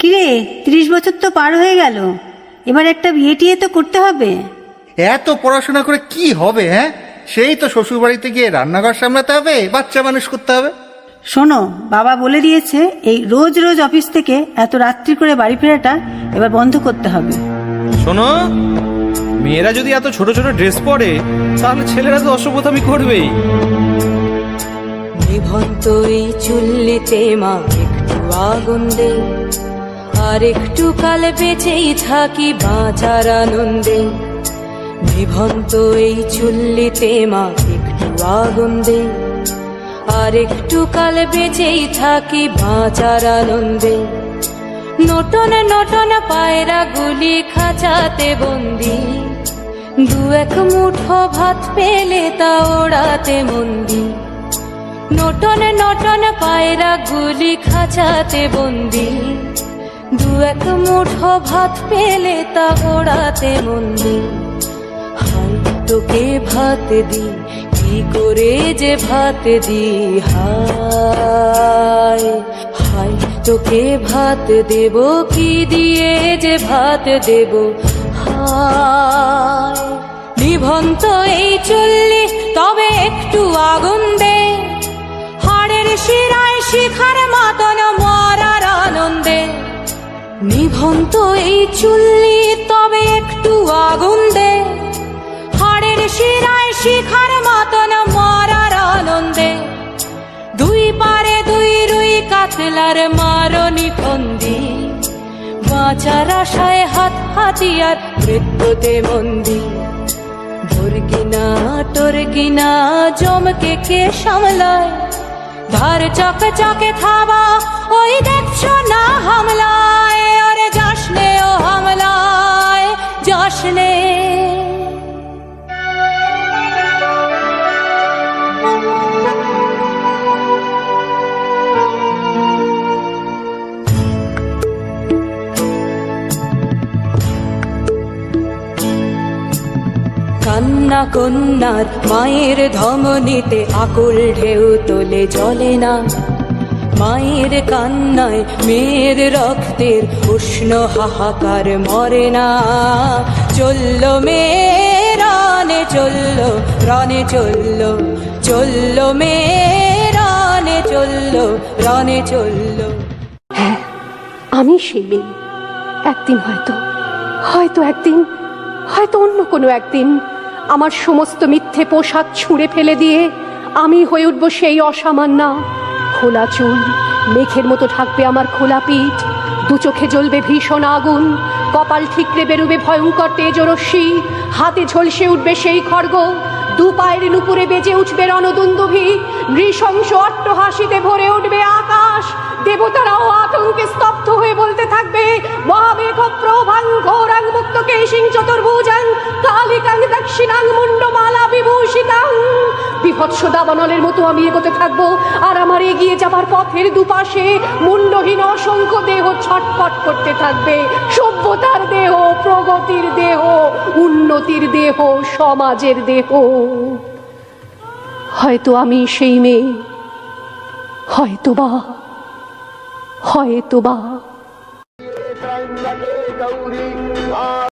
কিরে, 30 বছর তো পার হয়ে গেল, এবার একটা বিয়ে টিয়ে তো করতে হবে। এত পড়াশোনা করে কি হবে? হ্যাঁ, সেই তো শ্বশুর বাড়িতে গিয়ে রান্নাঘর সামলাতে হবে, বাচ্চা মানুষ করতে হবে। শোনো, বাবা বলে দিয়েছে এই রোজ রোজ অফিস থেকে এত রাত্রি করে বাড়ি ফেরাটা এবার বন্ধ করতে হবে। শোনো, মেয়েরা যদি এত ছোট ছোট ড্রেস পরে তাহলে ছেলেরা তো অসভ্যতামি করবেই। নিভন্ত এই চুল্লিতে মা একটু আগুন দে, আর একটু কাল বেঁচেই থাকি বাঁচার আনন্দে। নিভন্ত এই চুল্লিতে মা একটু আগুন দে, আর একটু কাল বেঁচেই থাকি বাঁচার আনন্দে। নটন নটন পায়রা গুলি খাঁচাতে বন্দি, দু এক মুঠো ভাত পেলে তা ওড়াতে মন্দি। নটন নটন পায়রা গুলি খাঁচাতে বন্দি, দু এক মুঠো ভাত পেলে তা ওড়াতে মন্দি। হাই তোকে ভাত দি, কি করে যে ভাত দি, হায় হায় তোকে ভাত দেব, কি দিয়ে যে ভাত দেব, হায়। নিভন্ত এই চুল্লি তবে একটু আগুন দে, হাড়ের শিরায় শিখার মতন মরার আনন্দে। নিভন্ত এই চুল্লি তবে একটু আগুন দে, হাড়ের শিরায় শিখার মতন মরার আনন্দে। দুই পারে দুই রুই কাতলার মারনি ফন্দি, বাঁচার আশায় হাত হাতিয়ার মৃত্যুতে মন্দি। তোর কিনা জমকে কে সামলায়, ধার চকে চকে থাবা ওই দেখছো না হামলায়। আরে যাসনে ও হামলায়, যাসনে। কান্না কন্যার মায়ের ধমনীতে আকুল ঢেউ তোলে জলে না, মায়ের কান্নায় মেয়ের রক্তের উষ্ণ হাহাকার মরে না। চললো মেয়ে রানে চললো, রানে চললো, চললো মেয়ে রানে চললো, রানে চললো। হ্যাঁ, আমি সেই মেয়ে। একদিন হয়তো একদিন, হয়তো অন্য কোনো একদিন আমার সমস্ত মিথ্যে পোশাক ছুঁড়ে ফেলে দিয়ে আমি হয়ে উঠব সেই অসামান্যা। খোলা চুল মেঘের মতো ঢাকবে আমার খোলা পিঠ, দু চোখে জ্বলবে ভীষণ আগুন, কপাল ঠিকরে বেরোবে ভয়ঙ্কর তেজরশ্মি, হাতে ঝলসে উঠবে সেই খড়গ, দু পায়ের নুপুরে বেজে উঠবে রণদুন্দুভি, নৃশংস অট্টহাসিতে ভরে উঠবে আকাশ। দেবতারাও আতঙ্কে স্তব্ধ হয়ে বলতে থাকবে, মহামেঘ প্রভাং ঘোরাং মুক্ত কেশিং চতুর্ভুজাং কালিকাং দক্ষিণাং মুন্ডমালা বিভূষিতাং। বিভৎস দাবানলের মতো আমি এগোতে থাকবো, আর আমার এগিয়ে যাবার পথের দুপাশে মুন্ডহীন অসংখ্য দেহ ছটফট করতে থাকবে। সভ্যতার দেহ, প্রগতির দেহ, উন্নতির দেহ, সমাজের দেহ। হয়তো আমি সেই মেয়ে, হয়তোবা।